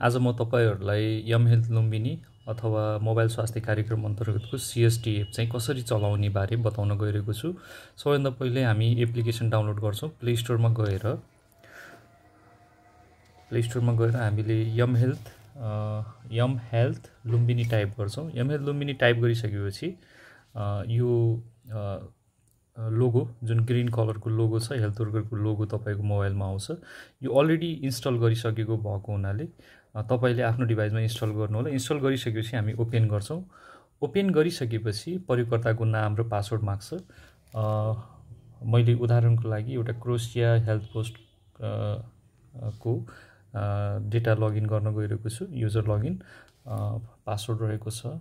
आज म तपाईहरुलाई यम हेल्थ लुम्बिनी अथवा मोबाइल स्वास्थ्य कार्यक्रम अन्तर्गतको सीएसटी एप चाहिँ कसरी चलाउने बारे बताउन गइरहेको छु। सबैभन्दा पहिले हामी एप्लिकेसन डाउनलोड गर्छौं। प्ले स्टोरमा गएर हामीले यम हेल्थ लुम्बिनी टाइप गर्छौं। यम हेल्थ लुम्बिनी टाइप गरिसकेपछि यो लोगो जुन ग्रीन कलरको लोगो छ हेल्थ वर्करको लोगो तपाईको मोबाइलमा आउँछ। यो अलरेडी इन्स्टल गरिसकेको भएको हुनाले तपाईले आफ्नो डिभाइसमा इन्स्टल गर्नु होला। इन्स्टल गरिसकेपछि हामी ओपन गर्छौं। ओपन गरिसकेपछि प्रयोगकर्ताको नाम र पासवर्ड माग्छ। मैले उदाहरणको लागि एउटा क्रोसिया हेल्थ पोस्ट को डेटा लगइन गर्न गइरहेको छु। युजर लगइन पासवर्ड रहेको छ।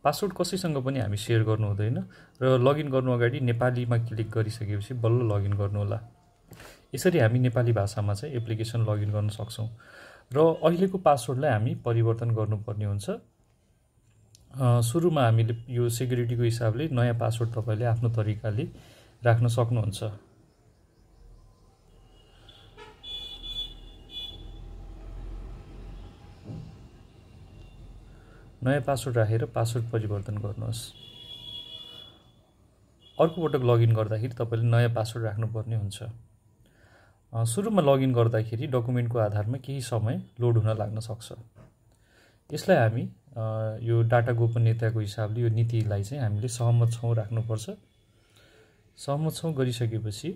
पासवर्ड कसैसँग पनि हामी शेयर गर्नु हुँदैन र लगइन गर्नु अगाडि नेपालीमा क्लिक गरिसकेपछि बल्ल लगइन गर्नु होला। यसरी हामी नेपाली भाषामा चाहिँ एप्लिकेसन लगइन गर्न सक्छौं र अहिलेको पासवर्डलाई हामी परिवर्तन गर्नुपर्ने हुन्छ। सुरुमा हामीले यो सेक्युरिटीको हिसाबले नयाँ पासवर्ड तपाईले आफ्नो तरिकाले राख्न सक्नुहुन्छ। नयाँ पासवर्ड राखेर पासवर्ड परिवर्तन गर्नुहोस्। अर्को पटक लगइन गर्दाखेरि तपाईले नयाँ पासवर्ड राख्नुपर्ने हुन्छ। सुरुमा लगइन गर्दाखेरि डकुमेन्टको आधारमा केही समय लोड हुन लाग्न सक्छ। यसलाई हामी यो डाटा गोपनीयताको हिसाबले यो नीतिलाई चाहिँ हामीले सहमत छौं राख्नुपर्छ। सहमत छौं गरिसकेपछि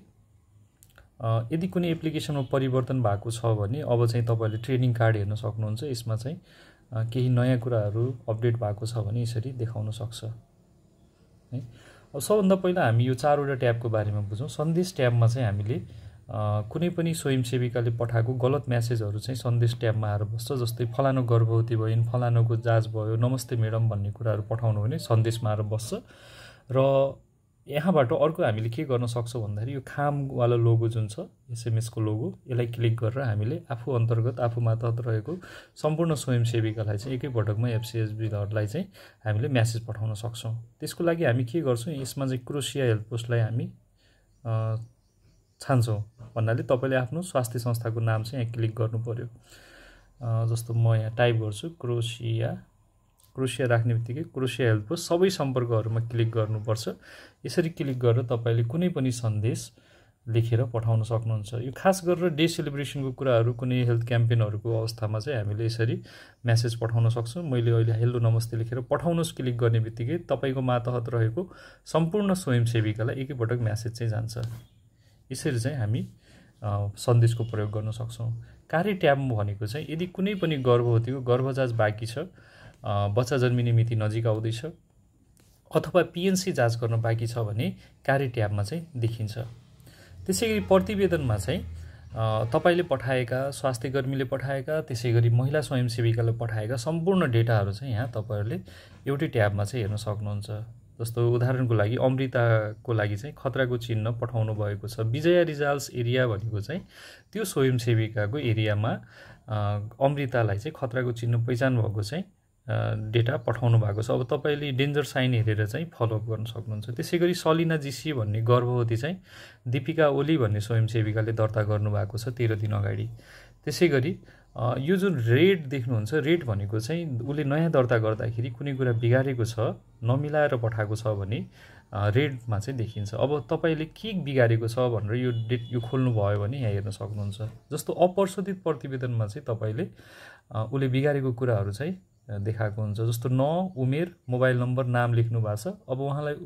यदि कुनै एप्लिकेसनमा परिवर्तन भएको छ भने अब चाहिँ तपाईले ट्रेनिङ कार्ड हेर्न सक्नुहुन्छ। यसमा चाहिँ केही नयाँ कुराहरू अपडेट भएको छ भने यसरी देखाउन सक्छ है। अब सबभन्दा पहिला हामी यो चारवटा ट्याबको बारेमा बुझौं। सन्देश ट्याबमा चाहिँ हामीले कुनै पनि स्वयंसेविकाले पठाएको गलत मेसेजहरू चाहिँ सन्देश ट्याबमा आएर बस्छ। जस्तै फलानो गर्भवती भइन्, फलानोको जाँच भयो, नमस्ते मेडम भन्ने कुराहरू पठाउनु भने सन्देशमा आएर बस्छ। र यहाँबाट अर्को हामीले के गर्न सक्छौं भन्दाखेरि यो खामवाला लोगो जुन छ एसएमएस को लोगो, यसलाई क्लिक गरेर हामीले आफू अन्तर्गत आफू मातहत रहेको सम्पूर्ण स्वयंसेविकालाई चाहिँ एकै पटकमा एफसीएसबीहरुलाई चाहिँ हामीले मेसेज पठाउन सक्छौं। त्यसको लागि हामी के गर्छौं, यसमा चाहिँ क्रोसिया हेल्थ पोस्टलाई हामी छान्छौं भन्नाले तपाईले आफ्नो स्वास्थ्य संस्थाको नाम चाहिँ यहाँ क्लिक गर्नु पर्यो। जस्तो म यहाँ टाइप गर्छु क्रोसिया राख्नेबित्तिकै क्रोसिया हेल्थ पोस्ट सबै सम्पर्कहरुमा क्लिक गर्नुपर्छ। यसरी क्लिक गरेर तपाईले कुनै पनि सन्देश लेखेर पठाउन सक्नुहुन्छ। यो खास गरेर डे सेलिब्रेसनको कुराहरू कुनै हेल्थ क्याम्पेनहरुको अवस्थामा चाहिँ हामीले यसरी मेसेज पठाउन सक्छौं। मैले अहिले हेलो नमस्ते लेखेर पठाउनुस् क्लिक गर्नेबित्तिकै तपाईको मातहत रहेको सम्पूर्ण स्वयंसेविकालाई एकै पटक मेसेज चाहिँ जान्छ। यसरी चाहिँ हामी सन्देशको प्रयोग गर्न सक्छौं। कार्य ट्याब भनेको चाहिँ यदि कुनै पनि गर्भवतीको गर्भजाँच बाँकी छ, बच्चा जन्मिने मिति नजिक आउँदैछ अथवा पीएनसी जाँच गर्न बाँकी छ भने कार्य ट्याबमा चाहिँ देखिन्छ। त्यसैगरी प्रतिवेदनमा चाहिँ तपाईले पठाएका, स्वास्थ्य कर्मीले पठाएका, त्यसैगरी महिला स्वयंसेविकाले पठाएका सम्पूर्ण डेटाहरू चाहिँ यहाँ तपाईहरुले एउटै ट्याबमा चाहिँ हेर्न सक्नुहुन्छ। जस्तो उदाहरणको लागि अमृताको लागि चाहिँ खतराको चिन्ह पठाउनु भएको छ। विजया रिजाल्स एरिया भनेको चाहिँ त्यो स्वयंसेविकाको एरियामा अमृतालाई चाहिँ खतराको चिन्ह पहिचान भएको चाहिँ डेटा पठाउनु भएको छ। अब तपाईले डेन्जर साइन हेरेर चाहिँ फलो अप गर्न सक्नुहुन्छ। त्यसैगरी सलिना जीसी भन्ने गर्भवती चाहिँ दीपिका ओली भन्ने स्वयंसेविकाले दर्ता गर्नु भएको छ 13 दिन अगाडि। त्यसैगरी यो जुन रेड देख्नुहुन्छ, रेड भनेको चाहिँ उले नयाँ दर्ता गर्दाखेरि कुनै कुरा बिगारेको छ, नमिलाएर पठाएको छ भने रेडमा चाहिँ देखिन्छ। अब तपाईले के बिगारेको छ भनेर यो खोल्नु भयो भने यहाँ हेर्न सक्नुहुन्छ। जस्तो अप्रशोधित प्रतिवेदनमा चाहिँ तपाईले उले बिगारेको कुराहरू चाहिँ देखाएको हुन्छ। जस्तो उमेर, मोबाइल नम्बर, नाम लेख्नु भएको छ। अब उहाँलाई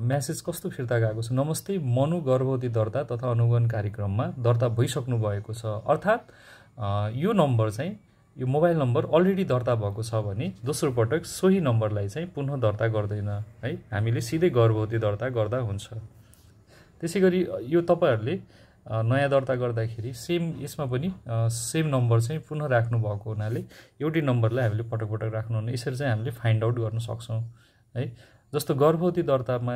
मेसेज कस्तो फिर्ता गएको छ, नमस्ते मनु गर्भवती दर्ता तथा अनुगमन कार्यक्रममा दर्ता भइसक्नु भएको छ। अर्थात यो नम्बर चाहिँ यो मोबाइल नम्बर अलरेडी दर्ता भएको छ भने दोस्रो पटक सोही नम्बरलाई चाहिँ पुनः दर्ता गर्दैन है। हामीले सिधै गर्भवती दर्ता गर्दा हुन्छ। त्यसैगरी यो तपाईहरुले नयाँ दर्ता गर्दाखेरि सेम यसमा पनि सेम नम्बर चाहिँ पुनः राख्नु भएको हुनाले एउटै नम्बरलाई हामीले पटक पटक राख्नु हुने। यसरी चाहिँ हामीले फाइन्ड आउट गर्न सक्छौं है। जस्तो गर्भवती दर्तामा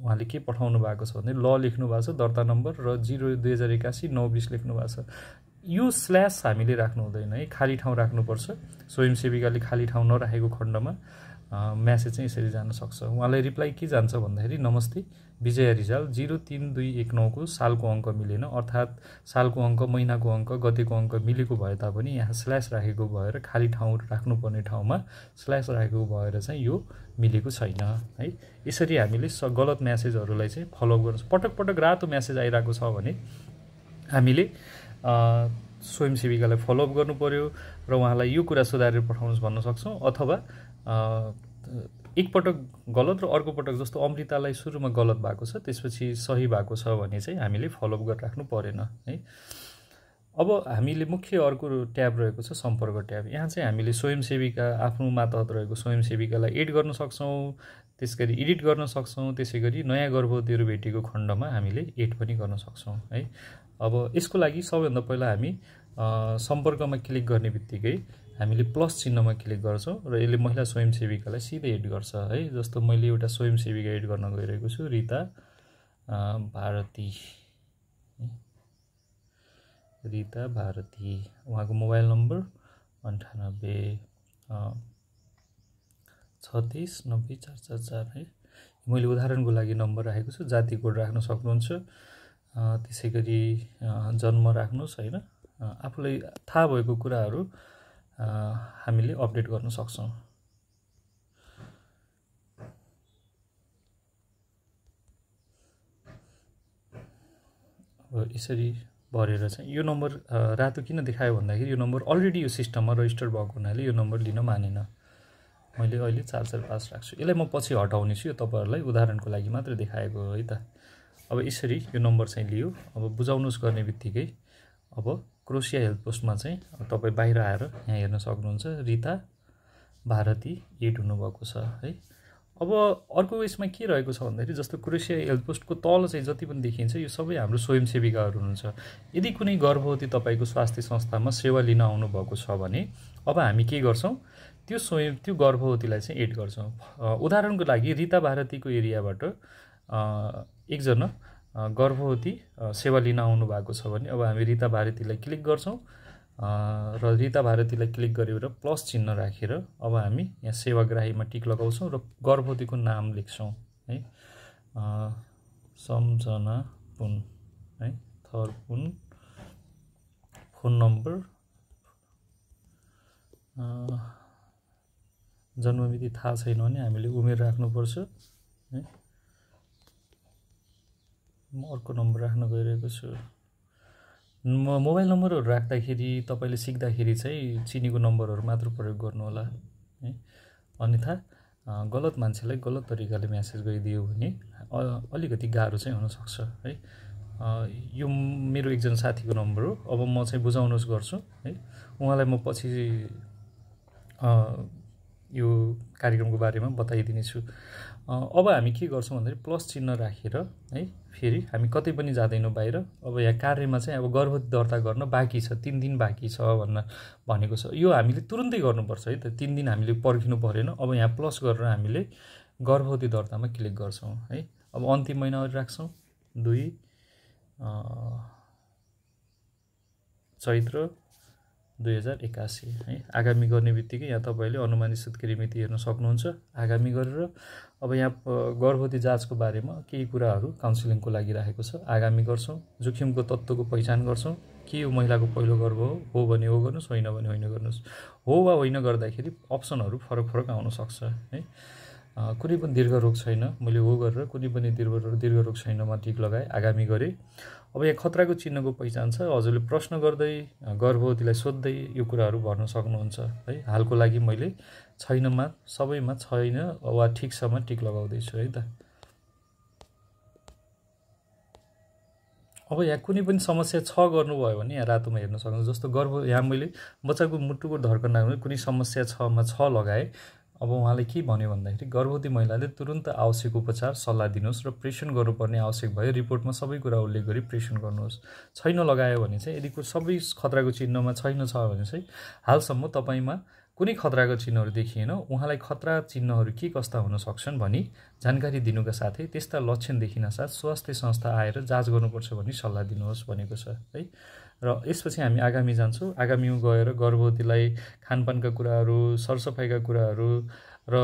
उहाँले के पठाउनु भएको छ भने ल लेख्नु भएको छ दर्ता नम्बर र 02081 920 लेख्नु भएको छ। यो स्ल्याश हामीले राख्नु हुँदैन है, खाली ठाउँ राख्नुपर्छ। स्वयंसेविकाले खाली ठाउँ नराखेको खण्डमा म्यासेज चाहिँ यसरी जान सक्छ। उहाँलाई रिप्लाई के जान्छ भन्दाखेरि नमस्ते विजय रिजाल 03219 को सालको अङ्क मिलेन, अर्थात् सालको अङ्क, महिनाको अङ्क, गतेको अङ्क मिलेको भए तापनि यहाँ स्ल्यास राखेको भएर खाली ठाउँ राख्नुपर्ने ठाउँमा स्ल्यास राखेको भएर चाहिँ यो मिलेको छैन है। यसरी हामीले गलत म्यासेजहरूलाई चाहिँ फलो गर्नु। पटक पटक रातो म्यासेज आइरहेको छ भने हामीले स्वयंसेविकालाई फलोअप गर्नु पर्यो र उहाँलाई यो कुरा सुधारेर पठाउनुहोस् भन्न सक्छौँ। अथवा एकपटक गलत र अर्को पटक जस्तो अमृतालाई सुरुमा गलत भएको छ त्यसपछि सही भएको छ भने चाहिँ हामीले फलोअप गरिराख्नु परेन है। अब हामीले मुख्य अर्को ट्याब रहेको छ सम्पर्क ट्याब। यहाँ चाहिँ हामीले स्वयंसेविका, आफ्नो मातहत रहेको स्वयंसेविकालाई एड गर्न सक्छौँ, त्यसगरी एडिट गर्न सक्छौँ। त्यसै गरी नयाँ गर्भवतीहरू भेटेको खण्डमा हामीले एड पनि गर्न सक्छौँ है। अब यसको लागि सबैभन्दा पहिला हामी सम्पर्कमा क्लिक गर्ने बित्तिकै हामीले प्लस चिन्हमा क्लिक गर्छौँ र यसले महिला स्वयंसेविकालाई सिधै एड गर्छ है। जस्तो मैले एउटा स्वयंसेविका एड गर्न गइरहेको छु, रीता भारती। रीता भारती, उहाँको मोबाइल नम्बर 98 36 90 444 है। मैले उदाहरणको लागि नम्बर राखेको छु। जाति कोड राख्न सक्नुहुन्छ, त्यसै गरी जन्म राख्नुहोस् होइन। आफूलाई थाहा भएको कुराहरू हामीले अपडेट गर्न सक्छौँ। अब यसरी भरेर चाहिँ यो नम्बर रातो किन देखायो भन्दाखेरि यो नम्बर अलरेडी यो सिस्टममा रजिस्टर भएको हुनाले यो नम्बर लिन मानेन। मैले अहिले 445 राख्छु। यसलाई म पछि हटाउने छु, यो तपाईँहरूलाई उदाहरणको लागि मात्र देखाएको हो है त। अब यसरी यो नम्बर चाहिँ लियो। अब बुझाउनुहोस् गर्ने बित्तिकै अब क्रोसिया हेल्थ पोस्टमा चाहिँ तपाईँ बाहिर आएर यहाँ हेर्न सक्नुहुन्छ रीता भारती एड हुनुभएको छ है। अब अर्को यसमा के रहेको छ भन्दाखेरि जस्तो क्रोसिया हेल्थ पोस्टको तल चाहिँ जति पनि देखिन्छ यो सबै हाम्रो स्वयंसेविकाहरू हुनुहुन्छ। यदि कुनै गर्भवती तपाईँको स्वास्थ्य संस्थामा सेवा लिन आउनुभएको छ भने अब हामी के गर्छौँ, त्यो गर्भवतीलाई चाहिँ एड गर्छौँ। उदाहरणको लागि रीता भारतीको एरियाबाट एकजना गर्भवती सेवा लिन आउनु भएको छ भने अब हामी रीता भारतीलाई क्लिक गर्छौँ र रीता भारतीलाई क्लिक गरेर प्लस चिन्ह राखेर अब हामी यहाँ सेवाग्राहीमा टिक लगाउँछौँ र गर्भवतीको नाम लेख्छौँ है। सम्झना पुन है, थरपुन, फोन नम्बर, जन्ममिति थाहा छैन भने हामीले उमेर राख्नुपर्छ है। म अर्को नम्बर राख्न गइरहेको छु। मोबाइल नम्बरहरू राख्दाखेरि तपाईँले सिक्दाखेरि चाहिँ चिनीको नम्बरहरू मात्र प्रयोग गर्नु होला है। अन्यथा गलत मान्छेलाई गलत तरिकाले म्यासेज गरिदियो भने अलिकति गाह्रो चाहिँ हुनसक्छ है। यो मेरो एकजना साथीको नम्बर हो। अब म चाहिँ बुझाउनुहोस् गर्छु है। उहाँलाई म पछि यो कार्यक्रमको बारेमा बताइदिनेछु। अब हामी के गर्छौँ भन्दाखेरि प्लस चिन्ह राखेर है फेरि हामी कतै पनि जाँदैनौँ बाहिर। अब यहाँ कार्यमा चाहिँ अब गर्भवती दर्ता गर्न बाँकी छ, 3 दिन बाँकी छ भनेको छ। यो हामीले तुरुन्तै गर्नुपर्छ है त, 3 दिन हामीले पर्खिनु परेन। अब यहाँ प्लस गरेर हामीले गर्भवती दर्तामा क्लिक गर्छौँ है। अब अन्तिम महिनाहरू राख्छौँ 2 चैत्र 2081 है। आगामी गर्ने बित्तिकै यहाँ तपाईँले अनुमानित सुत्केरी मिति हेर्न सक्नुहुन्छ। आगामी गरेर अब यहाँ गर्भवती जाँचको बारेमा केही कुराहरू काउन्सिलिङको लागि राखेको छ। आगामी गर्छौँ। जोखिमको तत्त्वको पहिचान गर्छौँ। के यो महिलाको पहिलो गर्भ हो भने हो गर्नुहोस्, होइन भने होइन गर्नुहोस्। हो वा होइन गर्दाखेरि अप्सनहरू फरक फरक आउन सक्छ है। कुनै पनि दीर्घ रोग छैन, मैले हो गरेर कुनै पनि दीर्घ रोग छैनमा टिक लगाएँ, आगामी गरेँ। अब यहाँ खतराको चिन्हको पहिचान छ। हजुरले प्रश्न गर्दै गर्भवतीलाई सोध्दै यो कुराहरू भर्न सक्नुहुन्छ है। हालको लागि मैले छैनमा, सबैमा छैन वा ठिक छमा टिक लगाउँदैछु है त। अब यहाँ कुनै पनि समस्या छ गर्नुभयो भने यहाँ रातोमा हेर्न सक्नुहुन्छ। जस्तो यहाँ मैले बच्चाको मुटुको धड्कन राख्नु कुनै समस्या छमा 6 लगाएँ। अब उहाँले के भन्यो भन्दाखेरि गर्भवती महिलाले तुरुन्त आवश्यक उपचार सल्लाह दिनुहोस् र प्रेषण गर्नुपर्ने आवश्यक भयो रिपोर्टमा सबै कुरा उल्लेख गरी प्रेषण गर्नुहोस्। छैन लगायो भने चाहिँ यदि सबै खतराको चिन्हमा छैन छ भने चाहिँ हालसम्म तपाईँमा कुनै खतराको चिन्हहरू देखिएन, उहाँलाई खतरा चिन्हहरू के कस्ता हुन सक्छन् भनी जानकारी दिनुका साथै त्यस्ता लक्षण देखिनासाथ स्वास्थ्य संस्था आएर जाँच गर्नुपर्छ भनी सल्लाह दिनुहोस् भनेको छ है। र यसपछि हामी आगामी जान्छौँ। आगामीमा गएर गर्भवतीलाई खानपानका कुराहरू, सरसफाइका कुराहरू, र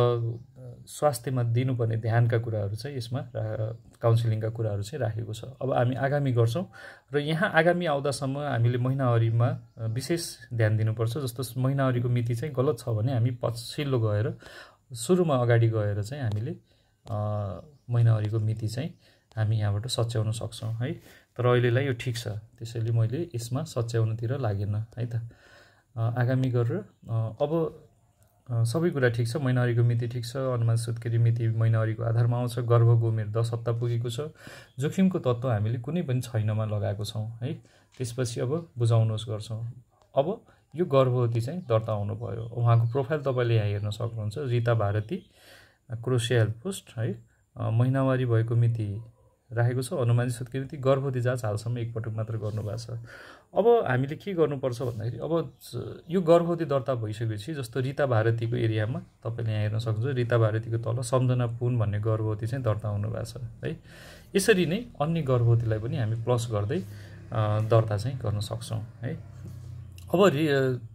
स्वास्थ्यमा दिनुपर्ने ध्यानका कुराहरू चाहिँ यसमा काउन्सिलिङका कुराहरू चाहिँ राखेको छ। अब हामी आगामी गर्छौँ र यहाँ आगामी आउँदासम्म हामीले महिनावारीमा विशेष ध्यान दिनुपर्छ। जस्तो महिनावारीको मिति चाहिँ गलत छ भने हामी पछिल्लो गएर सुरुमा अगाडि गएर चाहिँ हामीले महिनावारीको मिति चाहिँ हामी यहाँबाट सच्याउन सक्छौँ है। तर अहिलेलाई यो ठिक छ, त्यसैले मैले यसमा सच्याउनुतिर लागेन है त। आगामी गरेर अब सबै कुरा ठिक छ, महिनावारीको मिति ठिक छ, अनुमान सुत्केरी मिति महिनावारीको आधारमा आउँछ, गर्भको उमेर 10 हप्ता पुगेको छ, जोखिमको तत्त्व हामीले कुनै पनि छैनमा लगाएको छौँ है। त्यसपछि अब बुझाउनुहोस् गर्छौँ। अब यो गर्भवती चाहिँ दर्ता हुनु भयो। उहाँको प्रोफाइल तपाईँले यहाँ हेर्न सक्नुहुन्छ, रिता भारती, क्रोसिया हेल्प पोस्ट है। महिनावारी भएको मिति राखेको छ, अनुमानित सुत्केरी मिति, गर्भवती जाँच हालसम्म एकपटक मात्र गर्नुभएको छ। अब हामीले के गर्नुपर्छ भन्दाखेरि अब यो गर्भवती दर्ता भइसकेपछि जस्तो रिता भारतीको एरियामा तपाईँले यहाँ हेर्न सक्नुहुन्छ, रिता भारतीको तल सम्झना पुन भन्ने गर्भवती चाहिँ दर्ता हुनुभएको छ है। यसरी नै अन्य गर्भवतीलाई पनि हामी प्लस गर्दै दर्ता चाहिँ गर्न सक्छौँ है। अब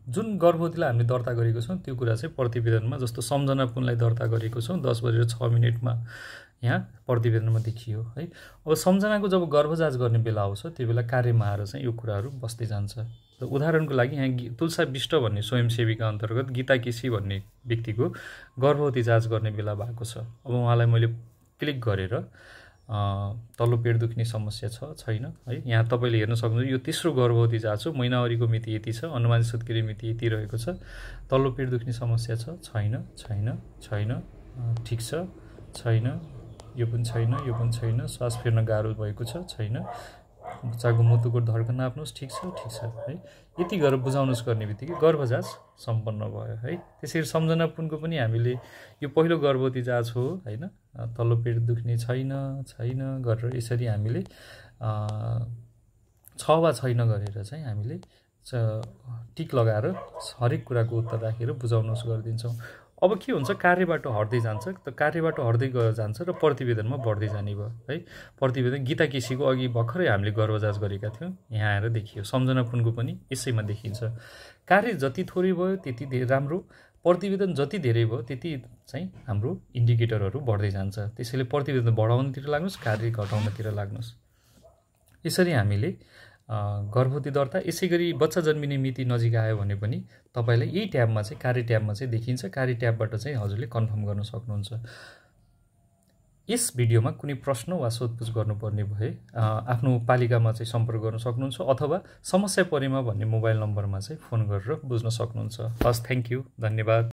जुन गर्भवतीलाई हामीले दर्ता गरेको छौँ त्यो कुरा चाहिँ प्रतिवेदनमा, जस्तो सम्झना पुनलाई दर्ता गरेको छौँ 10:06 यहाँ प्रतिवेदनमा देखियो है। अब सम्झनाको जब गर्भजाँच गर्ने बेला आउँछ त्यो बेला कार्यमा आएर चाहिँ यो कुराहरू बस्दै जान्छ। त उदाहरणको लागि यहाँ तुलसा विष्ट भन्ने स्वयंसेवीका अन्तर्गत गीता केसी भन्ने व्यक्तिको गर्भवती जाँच गर्ने बेला भएको छ। अब उहाँलाई मैले क्लिक गरेर तल्लो पेट दुख्ने समस्या छ छैन है, यहाँ तपाईँले हेर्न सक्नुहुन्छ यो तेस्रो गर्भवती जाँच हो, महिनावारीको मिति यति छ, अनुमानित सुत्केरी मिति यति रहेको छ, तल्लो पेट दुख्ने समस्या छ छैन छैन छैन, ठिक छ छैन, यो पनि छैन, यो पनि छैन, श्वास फेर्न गाह्रो भएको छ छैन, बच्चाको मुटुको धड्कन नाप्नुहोस् ठिक छ है। यति गरेर बुझाउनुहोस् गर्ने बित्तिकै गर्भजाँच सम्पन्न भयो है। त्यसरी सम्झना पुनको पनि हामीले यो पहिलो गर्भवती जाँच हो होइन, तल्लो पेट दुख्ने छैन छैन गरेर यसरी हामीले 6 वा छैन गरेर चाहिँ हामीले टिक लगाएर हरेक कुराको उत्तर राखेर बुझाउनुहोस् गरिदिन्छौँ। अब के हुन्छ, कार्यबाट हट्दै जान्छ, त कार्यबाट हट्दै गएर जान्छ र प्रतिवेदनमा बढ्दै जाने भयो है। प्रतिवेदन गीता केसीको अघि भर्खरै हामीले गर्भजाँच गरेका थियौँ, यहाँ आएर देखियो। सम्झना पुनको पनि यसैमा देखिन्छ। कार्य जति थोरै भयो त्यति राम्रो, प्रतिवेदन जति धेरै भयो त्यति चाहिँ हाम्रो इन्डिकेटरहरू बढ्दै जान्छ। त्यसैले प्रतिवेदन बढाउनतिर लाग्नुहोस्, कार्य घटाउनतिर लाग्नुहोस्। यसरी हामीले गर्भवती दर्ता, यसै गरी बच्चा जन्मिने मिति नजिक आयो भने पनि तपाईँलाई यही ट्याबमा चाहिँ कार्य ट्याबमा चाहिँ देखिन्छ, कार्य ट्याबबाट चाहिँ हजुरले कन्फर्म गर्न सक्नुहुन्छ। यस भिडियोमा कुनै प्रश्न वा सोधपुछ गर्नुपर्ने भए आफ्नो पालिकामा चाहिँ सम्पर्क गर्न सक्नुहुन्छ अथवा समस्या परेमा भन्ने मोबाइल नम्बरमा चाहिँ फोन गरेर बुझ्न सक्नुहुन्छ। हस्, थ्याङ्क यू, धन्यवाद।